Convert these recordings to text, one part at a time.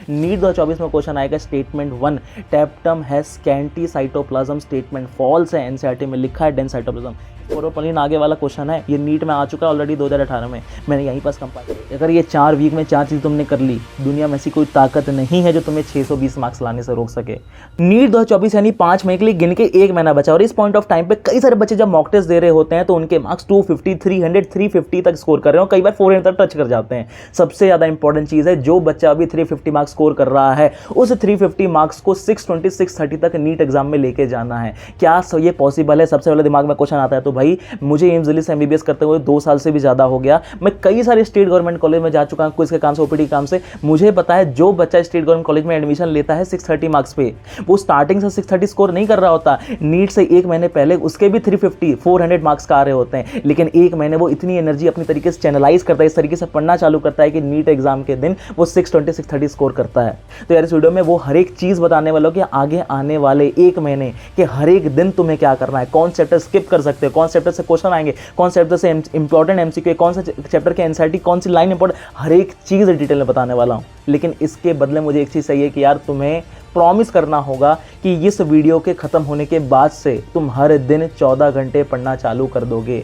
NEET 2024 में question आएगा statement 1, tapetum has scanty cytoplasm, statement false है, एनसीईआरटी में लिखा है डेंस साइटोप्लाज्म। फोरोपलिन आगे वाला क्वेश्चन है, ये नीट में आ चुका है ऑलरेडी 2018 में, मैंने यहीं पास कंपाइल। अगर ये 4 वीक में 4 चीज़ तुमने कर ली, दुनिया में ऐसी कोई ताकत नहीं है जो तुम्हें 620 मार्क्स लाने से रोक सके। नीट 2024 यानी 5 मई के लिए गिन के 1 महीना बचा, और इस पॉइंट ऑफ टाइम पे कई सारे बच्चे जब मॉक टेस्ट दे रहे होते हैं तो उनके मार्क्स 250, 300, 350 तक स्कोर कर रहे हो, कई बार 400 तक टच कर जाते हैं। सबसे ज़्यादा इंपॉर्टेंट चीज़ है, जो बच्चा अभी 350 मार्क्स स्कोर कर रहा है, उस 350 मार्क्स को 620, 630 तक नीट एग्जाम में लेके जाना है। क्या ये पॉसिबल है? सबसे पहले दिमाग में क्वेश्चन आता है। तो भाई मुझे एम्स दिल्ली से एमबीबीएस करते हुए 2 साल से भी ज़्यादा हो गया, मैं कई सारे स्टेट गवर्नमेंट कॉलेज में जा चुका हूँ, क्विज के काम से, ओपीडी काम से। मुझे पता है जो बच्चा स्टेट गवर्नमेंट कॉलेज में एडमिशन लेता है 630 मार्क्स पे, वो स्टार्टिंग से 630 स्कोर नहीं कर रहा होता। नीट से 1 महीने पहले उसके भी 350, 400 मार्क्स का आ रहे होते हैं, लेकिन 1 महीने वो इतनी एनर्जी अपनी तरीके से चैनलाइज करता है, इस तरीके से पढ़ना चालू करता है कि नीट एग्जाम के दिन वो 620, 630 स्कोर करता है। तो यार इस वीडियो में वो हर एक चीज़ बताने वालों कि आगे आने वाले 1 महीने के हर एक दिन तुम्हें क्या करना है, कौन चैप्टर स्किप कर सकते हो, कौन चैप्टर से क्वेश्चन आएंगे, कौन चैप्टर से इंपॉर्टेंट एमसीक्यू, कौन सा चैप्टर के एनसीईआरटी, कौन सी लाइन इंपॉर्टेंट, हर एक चीज़ डिटेल में बताने वाला हूँ। लेकिन इसके बदले मुझे एक चीज़ चाहिए कि यार तुम्हें प्रॉमिस करना होगा कि इस वीडियो के ख़त्म होने के बाद से तुम हर दिन 14 घंटे पढ़ना चालू कर दोगे।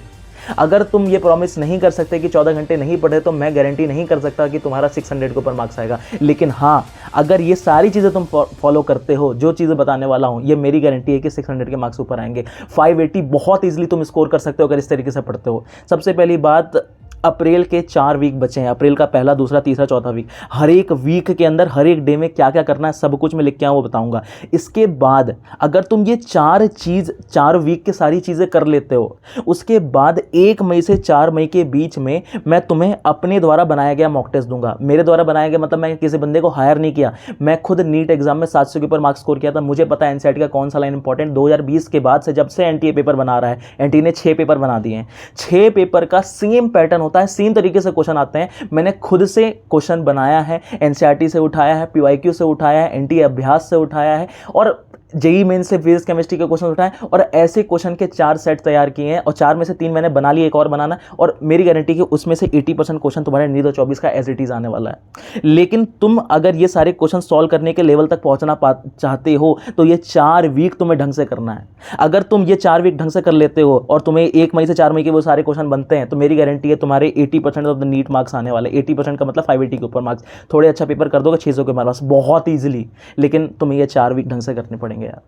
अगर तुम ये प्रॉमिस नहीं कर सकते कि 14 घंटे नहीं पढ़े, तो मैं गारंटी नहीं कर सकता कि तुम्हारा 600 के ऊपर मार्क्स आएगा। लेकिन हाँ, अगर ये सारी चीज़ें तुम फॉलो करते हो, जो चीज़ें बताने वाला हूँ, ये मेरी गारंटी है कि 600 के मार्क्स ऊपर आएंगे। 580 बहुत ईजिली तुम स्कोर कर सकते हो अगर इस तरीके से पढ़ते हो। सबसे पहली बात, अप्रैल के 4 वीक बचे हैं, अप्रैल का पहला, दूसरा, तीसरा, चौथा वीक। हर एक वीक के अंदर हर एक डे में क्या क्या करना है सब कुछ मैं लिख के आऊँ, वो बताऊंगा। इसके बाद अगर तुम ये 4 वीक की सारी चीज़ें कर लेते हो, उसके बाद 1 मई से 4 मई के बीच में मैं तुम्हें अपने द्वारा बनाया गया मॉक टेस्ट दूंगा। मेरे द्वारा बनाया गया मतलब मैं किसी बंदे को हायर नहीं किया, मैं खुद नीट एग्जाम में 700 के ऊपर मार्क्स स्कोर किया था। मुझे पता है एनसीईआरटी का कौन सा लाइन इंपॉर्टेंट। 2020 के बाद से, जब से एनटीए पेपर बना रहा है, एनटीए ने 6 पेपर बना दिए हैं, 6 पेपर का सेम पैटर्न होता है, सेम तरीके से क्वेश्चन आते हैं। मैंने खुद से क्वेश्चन बनाया है, एनसीईआरटी से उठाया है, पीवाईक्यू से उठाया है, एनटीए अभ्यास से उठाया है, और जेई मेन से फिजिक्स केमिस्ट्री के क्वेश्चन उठाए, और ऐसे क्वेश्चन के 4 सेट तैयार किए हैं, और 4 में से 3 मैंने बना लिए, एक और बनाना, और मेरी गारंटी कि उसमें से 80% क्वेश्चन तुम्हारे नीट 2024 का एज इट इज आने वाला है। लेकिन तुम अगर ये सारे क्वेश्चन सॉल्व करने के लेवल तक पहुंचना चाहते हो तो ये 4 वीक तुम्हें ढंग से करना है। अगर तुम ये 4 वीक ढंग से कर लेते हो और तुम्हें 1 मई से 4 मई के वो सारे क्वेश्चन बनते हैं, तो मेरी गारंटी है तुम्हारे 80% ऑफ द नीट मार्क्स आने वाले। 80% का मतलब 580 के ऊपर मार्क्स। थोड़े अच्छा पेपर कर दोगे 600 के मार्क्स बहुत ईजिली, लेकिन तुम्हें ये 4 वीक ढंग से करने पड़ेंगे यार।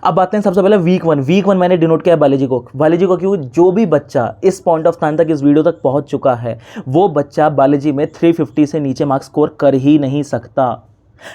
अब आते हैं सबसे पहले वीक 1 मैंने डिनोट किया है बायोलॉजी को क्यों, जो भी बच्चा इस पॉइंट ऑफ टाइम तक इस वीडियो तक पहुंच चुका है, वो बच्चा बायोलॉजी में 350 से नीचे मार्क्स स्कोर कर ही नहीं सकता।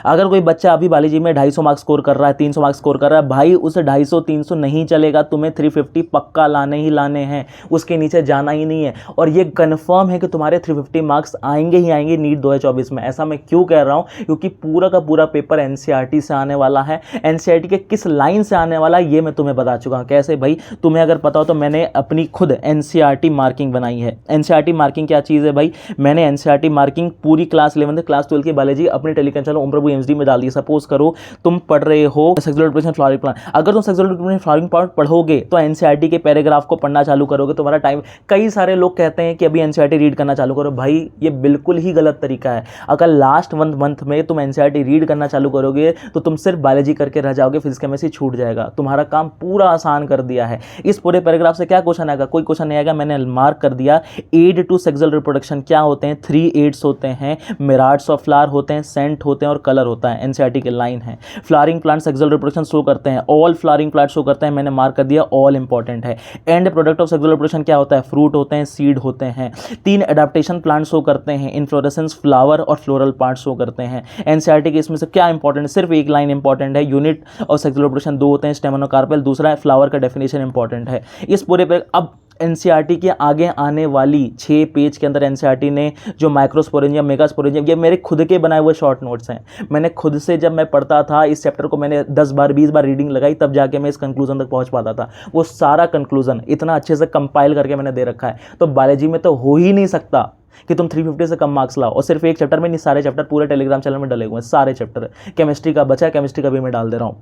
अगर कोई बच्चा अभी बायोलॉजी में 250 मार्क्स स्कोर कर रहा है, 300 मार्क्स स्कोर कर रहा है, भाई उस 250, 300 नहीं चलेगा, तुम्हें 350 पक्का लाने ही लाने हैं, उसके नीचे जाना ही नहीं है। और ये कंफर्म है कि तुम्हारे 350 मार्क्स आएंगे ही आएंगे नीट 2024 में। ऐसा मैं क्यों कह रहा हूँ? क्योंकि पूरा का पूरा पेपर एनसीईआरटी से आने वाला है। एनसीईआरटी के किस लाइन से आने वाला है ये मैं तुम्हें बता चुका हूँ। कैसे भाई? तुम्हें अगर पता हो तो मैंने अपनी खुद एनसीईआरटी मार्किंग बनाई है। एनसीईआरटी मार्किंग क्या चीज़ है भाई? मैंने एनसीईआरटी मार्किंग पूरी क्लास 11 क्लास 12 की बायोलॉजी अपने टेलीग्राम चैनल प्रभु एमएसडी में डाल दिया। सपोज करो तुम पढ़ रहे हो सेक्सुअल रिप्रोडक्शन फ्लावरिंग प्लांट, अगर तुम सेक्सुअल रिप्रोडक्शन फ्लावरिंग प्लांट पढ़ोगे तो एनसीईआरटी के पैराग्राफ को पढ़ना चालू करोगे, तुम्हारा टाइम। कई सारे लोग कहते हैं कि अभी एनसीईआरटी रीड करना चालू करो, भाई ये बिल्कुल ही गलत तरीका है। अगर लास्ट मंथ में तुम एनसीईआरटी रीड करना चालू करोगे तो तुम सिर्फ बायोलॉजी करके रह जाओगे, फिजिक्स केमिस्ट्री छूट जाएगा। तुम्हारा काम पूरा आसान कर दिया है। इस पूरे पैराग्राफ से क्या क्वेश्चन आएगा? कोई क्वेश्चन नहीं आएगा, मैंने मार्क कर दिया। एड टू सेक्सुअल रिप्रोडक्शन क्या होते हैं? 3 एड्स होते हैं, मिराट्स ऑफ फ्लावर होते हैं, सेंट होते हैं और कलर होता है। एनसीईआरटी के लाइन है। Flowering plant sexual reproduction show करते हैं, ऑल फ्लावरिंग प्लांट शो करते हैं, मैंने मार्क कर दिया, ऑल इंपॉर्टेंट है। And product of sexual reproduction क्या होता है? फ्रूट होते हैं, सीड होते हैं। 3 एडाप्टेशन प्लांट शो करते हैं, इन्फ्लोरेसेंस, फ्लावर और फ्लोरल पार्ट शो करते हैं। एनसीईआरटी के इसमें से क्या इंपॉर्टेंट? सिर्फ एक लाइन इंपॉर्टेंट है, यूनिट और सेक्सुअल रिप्रोडक्शन 2 होते हैं, स्टेमन और कार्पेल। दूसरा है फ्लावर का डेफिनेशन इंपॉर्टेंट है। इस पूरे पे अब एनसीईआरटी के आगे आने वाली 6 पेज के अंदर एनसीईआरटी ने जो माइक्रोस्पोरेंजियम, मेगास्पोरेंजियम, ये मेरे खुद के बनाए हुए शॉर्ट नोट्स हैं। मैंने खुद से, जब मैं पढ़ता था इस चैप्टर को, मैंने 10 बार 20 बार रीडिंग लगाई, तब जाके मैं इस कंक्लूजन तक पहुंच पाता था। वो सारा कंक्लूजन इतना अच्छे से कंपाइल करके मैंने दे रखा है। तो बायोलॉजी में तो हो ही नहीं सकता कि तुम 350 से कम मार्क्स लाओ। और सिर्फ एक चैप्टर में नहीं, सारे चैप्टर पूरे टेलीग्राम चैनल में डले हुए हैं, सारे चैप्टर। केमिस्ट्री का बचा है, केमिस्ट्री का भी मैं डाल दे रहा हूँ।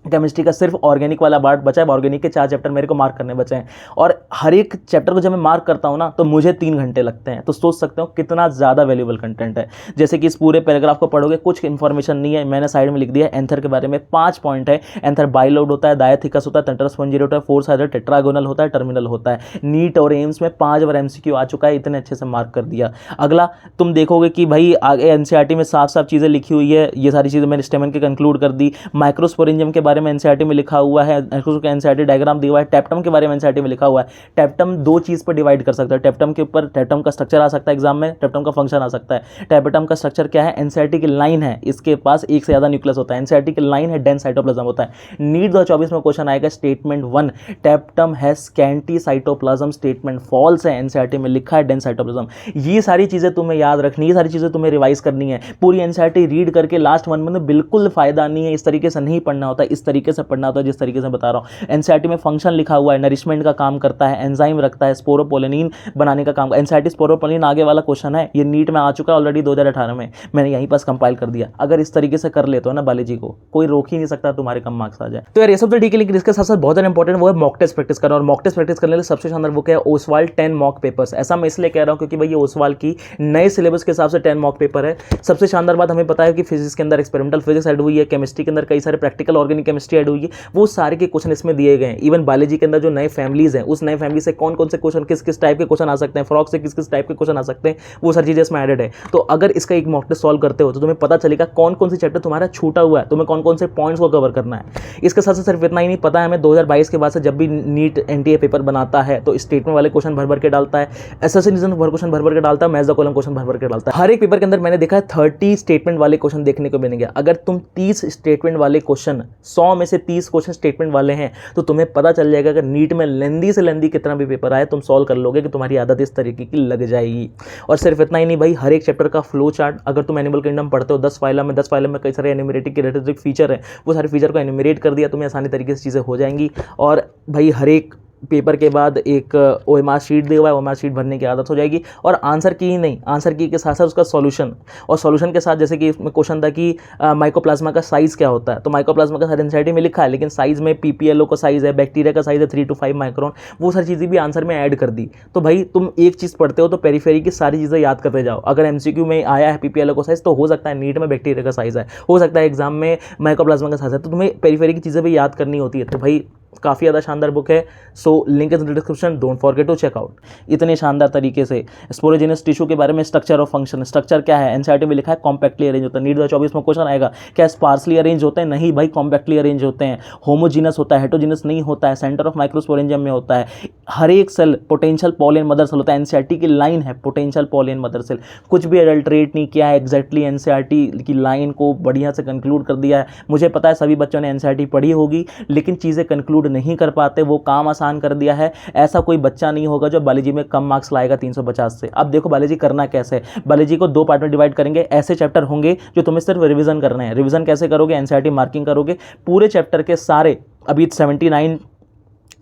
केमिस्ट्री का सिर्फ ऑर्गेनिक वाला पार्ट बचा है, ऑर्गेनिक के 4 चैप्टर मेरे को मार्क करने बचे हैं, और हर एक चैप्टर को जब मैं मार्क करता हूँ ना तो मुझे 3 घंटे लगते हैं। तो सोच सकते हो कितना ज़्यादा वैल्यूबल कंटेंट है। जैसे कि इस पूरे पैराग्राफ को पढ़ोगे, कुछ इन्फॉर्मेशन नहीं है, मैंने साइड में लिख दिया है एंथर के बारे में 5 पॉइंट है। एंथर बाइलोड होता है, डायथिकस होता है, टेट्रास्पोंजिएट होता है, फोर साइडेड टेट्रागोनल होता है, टर्मिनल होता है। नीट और एम्स में 5 बार MCQ आ चुका है, इतने अच्छे से मार्क कर दिया। अगला तुम देखोगे कि भाई आगे NCERT में साफ साफ चीज़ें लिखी हुई है, ये सारी चीज़ें मैंने स्टेमन के कंक्लूड कर दी। माइक्रोस्पोरेंजियम के बारे में NCERT में लिखा हुआ है, NCERT डायग्राम दिया हुआ है। टैप्टम के बारे में NCERT में लिखा हुआ है। टैप्टम 2 चीज़ पर डिवाइड कर सकता है, टैप्टम के ऊपर टैप्टम का स्ट्रक्चर आ सकता है एग्जाम में, टैप्टम का फंक्शन आ सकता है। टैप्टम का स्ट्रक्चर क्या है? NCERT की लाइन है, इसके पास एक से ज़्यादा न्यूक्लियस होता है। NCERT की लाइन है, डेंस साइटोप्लाज्म होता है। नीट 2024 में क्वेश्चन आएगा statement 1, tapetum has scanty cytoplasm, statement false है, NCERT में लिखा है डेंस साइटोप्लाज्म। ये सारी चीज़ें तुम्हें याद रखनी, ये सारी चीज़ें तुम्हें रिवाइज करनी है। पूरी NCERT रीड करके लास्ट 1 मंथ में बिल्कुल फायदा नहीं है, इस तरीके से नहीं पढ़ना होता, इस तरीके से पढ़ना होता है जिस तरीके से बता रहा हूँ। NCERT में फंक्शन लिखा हुआ है, नरिशमेंट का काम करता है, एंजाइम रखता है, स्पोरोपोलिन बनाने का काम। NCERT स्पोरोपोलिन आगे वाला क्वेश्चन है, ये नीट में आ चुका है ऑलरेडी 2018 में, मैंने यहीं पास कंपाइल कर दिया। अगर इस तरीके से कर लेते हो ना बायोलॉजी को, कोई रोक ही नहीं सकता तुम्हारे कम मार्क्स आ जाए। तो यार ये सब तो ठीक है, लेकिन इसके साथ साथ बहुत ज़्यादा इंपॉर्टेंट वो है मॉक टेस्ट प्रैक्टिस करना। और मॉक टेस्ट प्रैक्टिस करने के लिए सबसे शानदार बुक है ओसवाल्ड 10 मॉक पेपर्स। ऐसा मैं इसलिए कह रहा हूँ क्योंकि भाई ये ओसवाल्ड की नए सिलेबस के हिसाब से 10 मॉक पेपर है। सबसे शानदार बात हमें पता है कि फिजिक्स के अंदर एक्सपेरिमेंटल फिजिक्स ऐड हुई है, केमिस्ट्री के अंदर कई सारे प्रैक्टिकल ऑर्गेनिक केमिस्ट्री ऐड हुई है, वो सारे के क्वेश्चन इसमें दिए गए हैं। इवन बायोलॉजी के अंदर जो नए फैमिलीज हैं, उस नए फैमिली से कौन कौन से क्वेश्चन, किस किस टाइप के क्वेश्चन आ सकते हैं, फ्रॉग से किस किस टाइप के क्वेश्चन आ सकते हैं, वो सारी चीजें इसमें एडेड है। तो अगर इसका एक मॉक टेस्ट सॉल्व करते हो तो तुम्हें पता चलेगा कौन कौन से चैप्टर तुम्हारा छूटा हुआ है, तुम्हें कौन कौन से पॉइंट्स को कवर करना है। इसके साथ साथ सिर्फ इतना ही नहीं पता है हमें, 2022 के बाद से जब भी नीट NTA पेपर बनाता है तो स्टेटमेंट वाले क्वेश्चन भर भर के डालता है, एसेसिनिज्म क्वेश्चन भर भर के डालता है, मैथ द कॉलम क्वेश्चन भर भर के डालता है। हर एक पेपर के अंदर मैंने देखा है 30 स्टेटमेंट वाले क्वेश्चन देखने को मिलेंगे। अगर तुम 30 स्टेटमेंट वाले क्वेश्चन, 100 में से 30 क्वेश्चन स्टेटमेंट वाले हैं, तो तुम्हें पता चल जाएगा कि नीट में लेंदी से लेंदी कितना भी पेपर आए तुम सॉल्व कर लोगे, कि तुम्हारी आदत इस तरीके की लग जाएगी। और सिर्फ इतना ही नहीं भाई, हर एक चैप्टर का फ्लो चार्ट, अगर तुम एनिमल किंगडम पढ़ते हो 10 फाइलम में कई सारे एनिमेटिक के फीचर है, वो सारे फीचर को एनिमेट कर दिया, तुम्हें आसानी तरीके से चीज़ें हो जाएंगी। और भाई हर एक पेपर के बाद एक OMR शीट दिया हुआ है, OMR शीट भरने की आदत हो जाएगी। और आंसर की ही नहीं, आंसर की के साथ साथ उसका सॉल्यूशन, और सॉल्यूशन के साथ जैसे कि इसमें क्वेश्चन था कि माइकोप्लाज्मा का साइज़ क्या होता है, तो माइकोप्लाज्मा का साइज NCERT में लिखा है, लेकिन साइज़ में PPLO का साइज़ है, बैक्टीरिया का साइज़ है 3 to 5 माइक्रोन, वो सारी चीज़ें भी आंसर में ऐड कर दी। तो भाई तुम एक चीज़ पढ़ते हो तो पेरीफेरी की सारी चीज़ें याद करते जाओ। अगर MCQ में आया है PPLO का साइज़, तो हो सकता है नीट में बैक्टीरिया का साइज़ है, हो सकता है एग्जाम में माइकोप्लाज्मा का साइज़ है, तो तुम्हें पेरीफेरी की चीज़ें भी याद करनी होती है। तो भाई काफ़ी ज़्यादा शानदार बुक है, so link is in the description, don't forget to check out. इतने शानदार तरीके से स्पोरोजेनस टिश्यू के बारे में, स्ट्रक्चर ऑफ फंक्शन, स्ट्रक्चर क्या है NCERT में लिखा है कॉम्पैक्टली अरेंज होता है। नीट 2024 में क्वेश्चन आएगा क्या स्पार्सली अरेंज होते हैं? नहीं भाई, कॉम्पैक्टली अरेंज होते हैं। होमोजीनस होता है, हेटरोजीनस नहीं होता है। सेंटर ऑफ माइक्रोस्पोरेंजियम में होता है। हर एक सेल पोटेंशियल पॉलियन मदर सेल होता है। NCERT की लाइन है पोटेंशियल पॉलियन मदर सेल, कुछ भी एडल्ट्रेट नहीं किया है, एग्जैक्टली NCERT की लाइन को बढ़िया से कंक्लूड कर दिया है। मुझे पता है सभी बच्चों ने NCERT पढ़ी होगी, लेकिन चीज़ें कंक्लूड नहीं कर पाते, वो काम आसान कर दिया है। ऐसा कोई बच्चा नहीं होगा जो बायोलॉजी में कम मार्क्स लाएगा 350 से। अब देखो बायोलॉजी करना कैसे है, बायोलॉजी को 2 पार्ट में डिवाइड करेंगे। ऐसे चैप्टर होंगे जो तुम्हें सिर्फ रिवीजन करने हैं। रिवीजन कैसे करोगे? NCERT मार्किंग करोगे, पूरे चैप्टर के सारे, अभी 79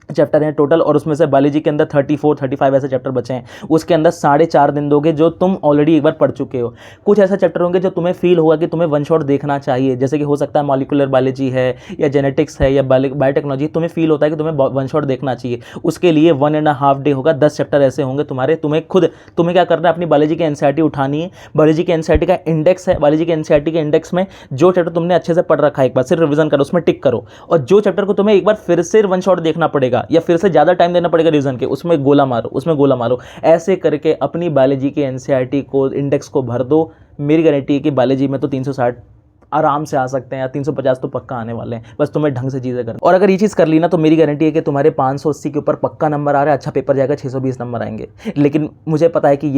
चैप्टर हैं टोटल, और उसमें से बायोलॉजी के अंदर 34-35 ऐसे चैप्टर बचे हैं। उसके अंदर 4.5 दिन दोगे जो तुम ऑलरेडी एक बार पढ़ चुके हो। कुछ ऐसा चैप्टर होंगे जो तुम्हें फील होगा कि तुम्हें वन शॉट देखना चाहिए, जैसे कि हो सकता है मॉलिक्यूलर बायोलॉजी है या जेनेटिक्स है या बायोटेक्नोलॉजी, तुम्हें फील होता है कि तुम्हें वन शॉट देखना चाहिए। उसके लिए 1.5 डे होगा, 10 चैप्टर ऐसे होंगे तुम्हारे। तुम्हें क्या करना है, अपनी बायोलॉजी की NCERT उठानी है। बायोलॉजी के NCERT का इंडेक्स है, बायोलॉजी के NCERT के इंडेक्स में जो चैप्टर तुमने अच्छे से पढ़ रखा है एक बार सिर्फ रिवीजन करो, उसमें टिक करो। और जो चैप्टर को तुम्हें एक बार फिर से वन शॉट देखना पड़ेगा या फिर से ज़्यादा टाइम देना पड़ेगा रिवीजन के, उसमें गोला मारो। ऐसे करके अपनी बायोलॉजी के NCERT को इंडेक्स को भर दो। मेरी गारंटी है कि बायोलॉजी में तो 360 आराम से आ सकते हैं, या 350 तो पक्का आने वाले हैं, बस तुम्हें ढंग से चीज़ें करनी। और अगर ये चीज़ कर ली ना, तो मेरी गारंटी है कि तुम्हारे 580 के ऊपर पक्का नंबर आ रहा है, अच्छा पेपर जाएगा, 620 नंबर आएंगे। लेकिन मुझे पता है कि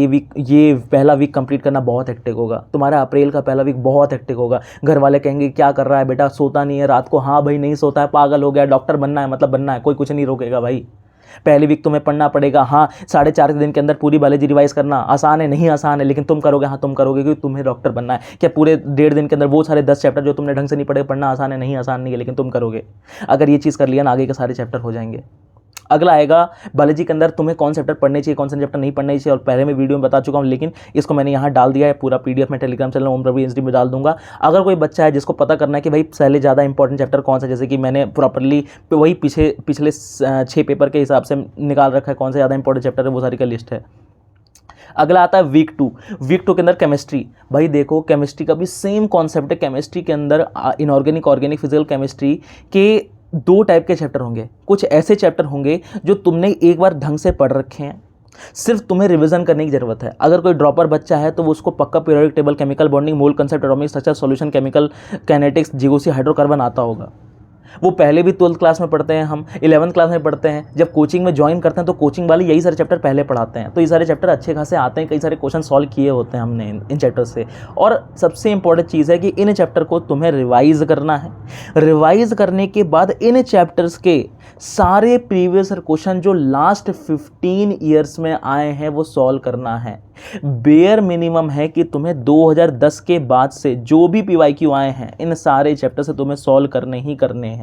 ये पहला वीक कंप्लीट करना बहुत हेक्टिक होगा। तुम्हारा अप्रैल का पहला वीक बहुत हेक्टिक होगा। घर वाले कहेंगे क्या कर रहा है बेटा, सोता नहीं है रात को? हाँ भाई नहीं सोता है, पागल हो गया, डॉक्टर बनना है मतलब बनना है, कोई कुछ नहीं रोकेगा भाई। पहली वीक तुम्हें पढ़ना पड़ेगा। हाँ 4.5 दिन के अंदर पूरी बायोलॉजी रिवाइज करना आसान है, नहीं आसान है, लेकिन तुम करोगे। हाँ तुम करोगे, क्योंकि तुम्हें डॉक्टर बनना है। क्या पूरे 1.5 दिन के अंदर वो सारे 10 चैप्टर जो तुमने ढंग से नहीं पढ़े, पढ़ना आसान है? नहीं आसान नहीं है, लेकिन तुम करोगे। अगर ये चीज़ कर लिया ना, आगे के सारे चैप्टर हो जाएंगे। अगला आएगा बायोलॉजी के अंदर तुम्हें कौन चैप्टर पढ़ने चाहिए, कौन सा चैप्टर नहीं पढ़ने चाहिए, और पहले मैं वीडियो में बता चुका हूँ, लेकिन इसको मैंने यहाँ डाल दिया है, पूरा पीडीएफ में टेलीग्राम चैनल ओम रवि एचडी में डाल दूंगा। अगर कोई बच्चा है जिसको पता करना है कि भाई पहले ज़्यादा इंपॉर्टेंट चैप्टर कौन सा, जैसे कि मैंने प्रॉपरली वही पिछले 6 पेपर के हिसाब से निकाल रखा है कौन सा ज़्यादा इंपॉर्टेंट चैप्टर है, वो सारी का लिस्ट है। अगला आता है वीक 2। वीक 2 के अंदर केमिस्ट्री। भाई देखो केमिस्ट्री का भी सेम कॉन्सेप्ट है। केमिस्ट्री के अंदर इनऑर्गेनिक, ऑर्गेनिक, फिजिकल केमिस्ट्री के 2 टाइप के चैप्टर होंगे। कुछ ऐसे चैप्टर होंगे जो तुमने एक बार ढंग से पढ़ रखे हैं, सिर्फ तुम्हें रिवीजन करने की जरूरत है। अगर कोई ड्रॉपर बच्चा है तो वो उसको पक्का पीरियोडिक टेबल, केमिकल बॉन्डिंग, मोल concept, atomic structure, solution, chemical kinetics, GOC, hydrocarbon आता होगा। वो पहले भी 12th क्लास में पढ़ते हैं, हम 11th क्लास में पढ़ते हैं। जब कोचिंग में ज्वाइन करते हैं तो कोचिंग वाले यही सारे चैप्टर पहले पढ़ाते हैं, तो ये सारे चैप्टर अच्छे खासे आते हैं। कई सारे क्वेश्चन सॉल्व किए होते हैं हमने इन चैप्टर से। और सबसे इंपॉर्टेंट चीज़ है कि इन चैप्टर को तुम्हें रिवाइज करना है। रिवाइज करने के बाद इन चैप्टर्स के सारे प्रीवियस क्वेश्चन जो लास्ट 15 ईयर्स में आए हैं वो सॉल्व करना है। बेयर मिनिमम है कि तुम्हें 2010 के बाद से जो भी पीवाईक्यू आए हैं इन सारे चैप्टर से तुम्हें सॉल्व करने ही करने हैं।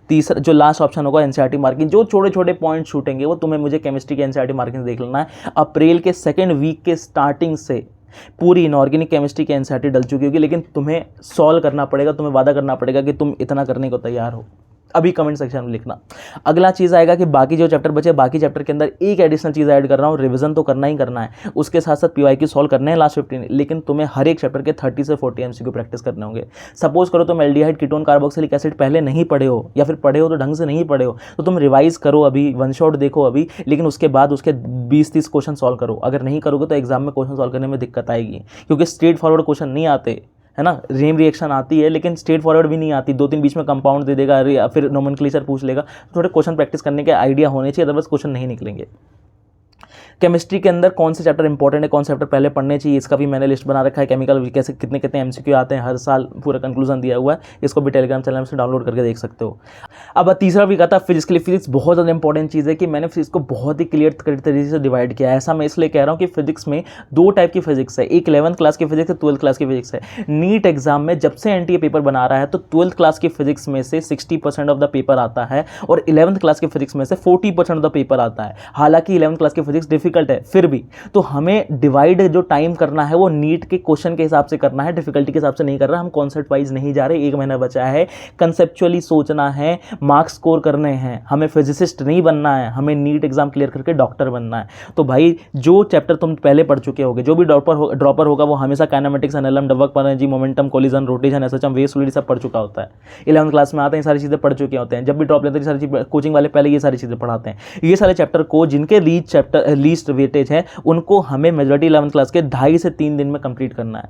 तीसरा जो लास्ट ऑप्शन होगा एनसीईआरटी मार्किंग, जो छोटे छोटे पॉइंट छूटेंगे वो तुम्हें मुझे केमिस्ट्री के एनसीईआरटी मार्किंग देख लेना है। अप्रैल के 2nd वीक के स्टार्टिंग से पूरी इनऑर्गेनिक केमिस्ट्री की एनसीईआरटी डल चुकी होगी, लेकिन तुम्हें सॉल्व करना पड़ेगा, तुम्हें वादा करना पड़ेगा कि तुम इतना करने को तैयार हो। अभी कमेंट सेक्शन में लिखना। अगला चीज़ आएगा कि बाकी जो चैप्टर बचे, बाकी चैप्टर के अंदर एक एडिशनल चीज़ ऐड कर रहा हूँ, रिवीजन तो करना ही करना है, उसके साथ साथ पीवाईक्यू सॉल्व करने हैं लास्ट 15, लेकिन तुम्हें हर एक चैप्टर के 30 से 40 एमसीक्यू प्रैक्टिस करने होंगे। सपोज करो तुम एल्डिहाइड, कीटोन, कार्बोक्सिलिक एसिड पहले नहीं पढ़े हो, या फिर पढ़े हो तो ढंग से नहीं पढ़े हो, तो तुम रिवाइज करो अभी, वन शॉट देखो अभी, लेकिन उसके बाद उसके 20-30 क्वेश्चन सॉल्व करो। अगर नहीं करोगे तो एग्जाम में क्वेश्चन सॉल्व करने में दिक्कत आएगी, क्योंकि स्ट्रेट फॉरवर्ड क्वेश्चन नहीं आते है ना। रेम रिएक्शन आती है लेकिन स्ट्रेट फॉरवर्ड भी नहीं आती, 2-3 बीच में कंपाउंड दे देगा या फिर नोमेनक्लेचर पूछ लेगा। थोड़े क्वेश्चन प्रैक्टिस करने के आइडिया होने चाहिए, अदरवाइज क्वेश्चन नहीं निकलेंगे। केमिस्ट्री के अंदर कौन से चैप्टर इंपॉर्टेंट है, कौन से चैप्टर पहले पढ़ने चाहिए, इसका भी मैंने लिस्ट बना रखा है। केमिकल कैसे कितने कितने एमसीक्यू आते हैं हर साल, पूरा कंक्लूजन दिया हुआ है, इसको भी टेलीग्राम चैनल से डाउनलोड करके देख सकते हो। अब तीसरा वीक आता है फिजिक्स के लिए। फिजिक्स बहुत ज़्यादा इंपॉर्टेंट चीज़ है कि मैंने फिजिक्स को बहुत ही क्लियर तरीके से डिवाइड किया है। ऐसा मैं इसलिए कह रहा हूँ कि फिजिक्स में 2 टाइप की फिजिक्स है, एक 11th क्लास की फिजिक्स है, 12th क्लास की फिजिक्स है। नीट एग्जाम में जब से एनटीए पेपर बना रहा है तो 12th क्लास की फिजिक्स में से 60% ऑफ द पेपर आता है और 11th क्लास की फिजिक्स में से 40% ऑफ द पेपर आता है। हालांकि 11th क्लास की फिजिक्स डिफिकल्ट है, फिर भी तो हमें डिवाइड जो टाइम करना है वो नीट के क्वेश्चन के हिसाब से करना है, डिफिकल्टी के हिसाब से नहीं कर रहा। हम कॉन्सेप्ट वाइज नहीं जा रहे, 1 महीना बचा है, कंसेप्चुअली सोचना है, मार्क्स स्कोर करने हैं। हमें फिजिसिस्ट नहीं बनना है, हमें नीट एग्जाम क्लियर करके डॉक्टर बनना है। तो भाई जो चैप्टर तुम पहले पढ़ चुके होगे, जो भी ड्रॉपर होगा वो हमेशा काइनेमेटिक्स, एनएलएम, डबक energy, momentum, collision, rotation, SHM, wave fluid सब पढ़ चुका होता है। 11th क्लास में आते हैं, सारी चीज़ें पढ़ चुके होते हैं। जब भी ड्रॉप लेते हैं सारी चीज़ कोचिंग वाले पहले ये सारी चीज़ें पढ़ाते हैं। ये सारे चैप्टर को जिनके लीस्ट वेटेज है उनको हमें मेजॉरिटी 11th क्लास के 2.5 से 3 दिन में कंप्लीट करना है।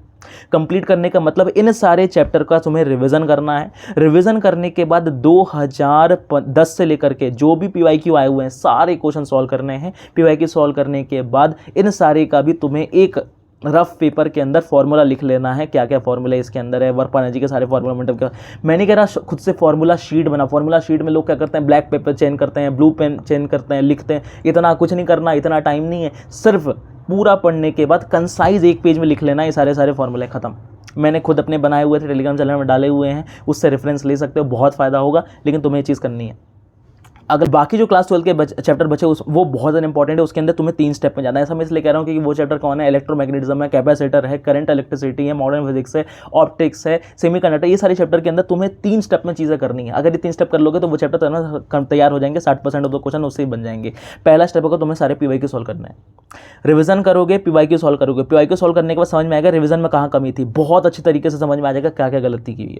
कंप्लीट करने का मतलब इन सारे चैप्टर का तुम्हें रिवीजन करना है। रिवीजन करने के बाद 2010 से लेकर के जो भी पीवाईक्यू आए हुए हैं सारे क्वेश्चन सॉल्व करने हैं। पीवाईक्यू सॉल्व करने के बाद इन सारे का भी तुम्हें एक रफ पेपर के अंदर फॉर्मूला लिख लेना है, क्या क्या फॉर्मूला इसके अंदर है, वर्क एनर्जी के सारे फॉर्मूला। मतलब मैं नहीं कह रहा खुद से फॉर्मूला शीट बना। फॉर्मूला शीट में लोग क्या करते हैं, ब्लैक पेपर चेंज करते हैं, ब्लू पेन चेंज करते हैं, लिखते हैं। इतना कुछ नहीं करना, इतना टाइम नहीं है। सिर्फ पूरा पढ़ने के बाद कंसाइज 1 पेज में लिख लेना, ये सारे फॉर्मूले खत्म। मैंने खुद अपने बनाए हुए थे, टेलीग्राम चैनल में डाले हुए हैं, उससे रेफरेंस ले सकते हो, बहुत फ़ायदा होगा। लेकिन तुम्हें ये चीज़ करनी है। अगर बाकी जो क्लास 12 के चैप्टर बचे वो बहुत ज़्यादा इंपॉर्टेंट है। उसके अंदर तुम्हें 3 स्टेप में जाना है। ऐसा मैं इसलिए कह रहा हूँ कि वो चैप्टर कौन है, इलेक्ट्रोमैग्नेटिज्म है, कैपेसिटर है, करंट इलेक्ट्रिसिटी है, मॉडर्न फिजिक्स है, ऑप्टिक्स है, सेमीकंडक्टर। ये सारे चैप्टर के अंदर तुम्हें 3 स्टेप में चीज़ें करनी है। अगर ये 3 स्टेप कर लोगे तो वो चैप्टर तैयार हो जाएंगे, 60% ऑफ द क्वेश्चन उससे ही बन जाएंगे। पहला स्टेप होगा तुम्हें सारे पीवाईक्यू सॉल्व करना है। रिवीजन करोगे, पीवाईक्यू सॉल्व करोगे। पीवाईक्यू सॉल्व करने के बाद समझ में आएगा रिवीजन में कहाँ कमी थी, बहुत अच्छी तरीके से समझ में आ जाएगा क्या क्या गलती की हुई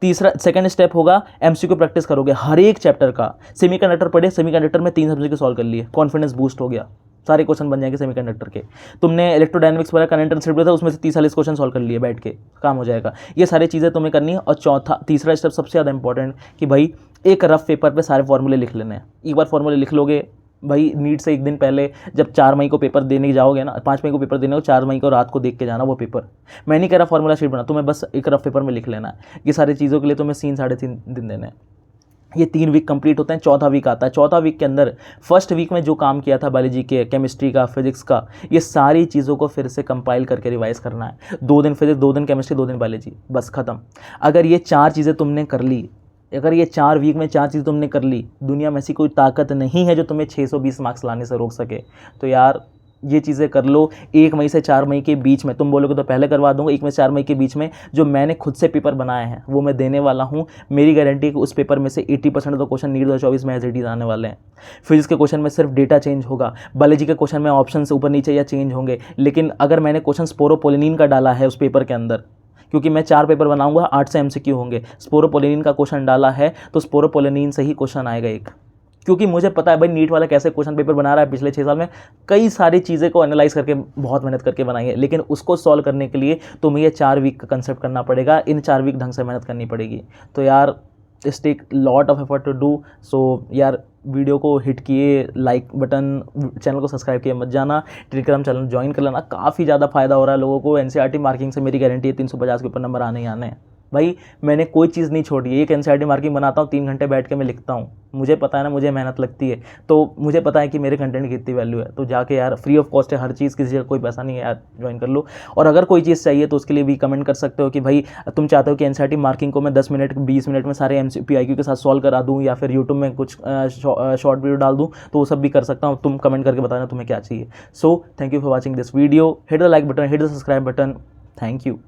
है। सेकंड स्टेप होगा एमसीक्यू प्रैक्टिस करोगे हर एक चैप्टर का। सेमीकंडक्टर पढ़े, सेमीकंडक्टर में 3 सब्जेक्ट सॉल्व कर लिए, कॉन्फिडेंस बूस्ट हो गया, सारे क्वेश्चन बन जाएंगे सेमीकंडक्टर के। तुमने इलेक्ट्रोडायनामिक्स पढ़ा, करंट इलेक्ट्रिसिटी था, उसमें से 30-40 क्वेश्चन सॉल्व कर लिए, बैठ के काम हो जाएगा। ये सारी चीज़ें तुम्हें करनी है। और तीसरा स्टेप सबसे ज़्यादा इंपॉर्टेंट कि भाई एक रफ पेपर पे सारे फॉर्मूले लिख लेने हैं। एक बार फॉर्मूले लिख लोगे भाई, नीट से 1 दिन पहले जब 4 मई को पेपर देने जाओगे ना, 5 मई को पेपर देने हो, 4 मई को रात को देख के जाना वो पेपर। मैं नहीं कह रहा फॉर्मूला शीट बना, तुम्हें बस एक रफ पेपर में लिख लेना है। ये सारी चीज़ों के लिए तुम्हें 3-3.5 दिन देने हैं। ये 3 वीक कंप्लीट होते हैं, चौथा वीक आता है। चौथा वीक के अंदर फर्स्ट वीक में जो काम किया था बायोलॉजी के, केमिस्ट्री का, फिजिक्स का, ये सारी चीज़ों को फिर से कंपाइल करके रिवाइज करना है। 2 दिन फिजिक्स, 2 दिन केमिस्ट्री, 2 दिन बायोलॉजी, बस खत्म। अगर ये 4 चीज़ें तुमने कर ली अगर ये 4 वीक में 4 चीज़ तुमने कर ली, दुनिया में ऐसी कोई ताकत नहीं है जो तुम्हें 620 मार्क्स लाने से रोक सके। तो यार ये चीज़ें कर लो। 1 मई से 4 मई के बीच में, तुम बोलोगे तो पहले करवा दूंगा, 1 मई से 4 मई के बीच में जो मैंने खुद से पेपर बनाए हैं वो मैं देने वाला हूँ। मेरी गारंटी है कि उस पेपर में से 80% तो क्वेश्चन नीट 2024 में एज इट इज आने वाले हैं। फिजिक्स के क्वेश्चन में सिर्फ डेटा चेंज होगा, बायोलॉजी के क्वेश्चन में ऑप्शन ऊपर नीचे या चेंज होंगे। लेकिन अगर मैंने क्वेश्चन स्पोरोपोलिनिन का डाला है उस पेपर के अंदर, क्योंकि मैं 4 पेपर बनाऊंगा, 8 से एमसीक्यू होंगे, स्पोरोपोलिनिन का क्वेश्चन डाला है तो स्पोरोपोलिनिन से ही क्वेश्चन आएगा एक। क्योंकि मुझे पता है भाई नीट वाला कैसे क्वेश्चन पेपर बना रहा है। पिछले 6 साल में कई सारी चीज़ें को एनालाइज करके बहुत मेहनत करके बनाई है, लेकिन उसको सॉल्व करने के लिए तुम्हें ये 4 वीक का कंसेप्ट करना पड़ेगा। इन 4 वीक ढंग से मेहनत करनी पड़ेगी। तो यार it's take lot of effort to do. So यार वीडियो को हिट किए, लाइक बटन, चैनल को सब्सक्राइब किए मत जाना, टेलीग्राम चैनल ज्वाइन कर लेना। काफ़ी ज़्यादा फायदा हो रहा है लोगों को। एनसीईआरटी मार्किंग से मेरी गारंटी है 350 के ऊपर नंबर आने ही आने हैं। भाई मैंने कोई चीज़ नहीं छोड़ी। एक एनसीईआरटी मार्किंग बनाता हूँ, 3 घंटे बैठ के मैं लिखता हूँ। मुझे पता है ना, मुझे मेहनत लगती है, तो मुझे पता है कि मेरे कंटेंट की कितनी वैल्यू है। तो जाके यार फ्री ऑफ कॉस्ट है हर चीज़, किसी का कोई पैसा नहीं है यार, ज्वाइन कर लो। और अगर कोई चीज़ चाहिए तो उसके लिए भी कमेंट कर सकते हो कि भाई तुम चाहते हो कि एनसीईआरटी मार्किंग को मैं 10 मिनट 20 मिनट में सारे MCQ के साथ सॉल्व करा दूँ, या फिर यूट्यूब में कुछ शॉर्ट वीडियो डाल दूँ, तो वो सब भी कर सकता हूँ। तुम कमेंट करके बताना तुम्हें क्या चाहिए। So thank you for watching this video. Hit the like button, hit the subscribe button. Thank you.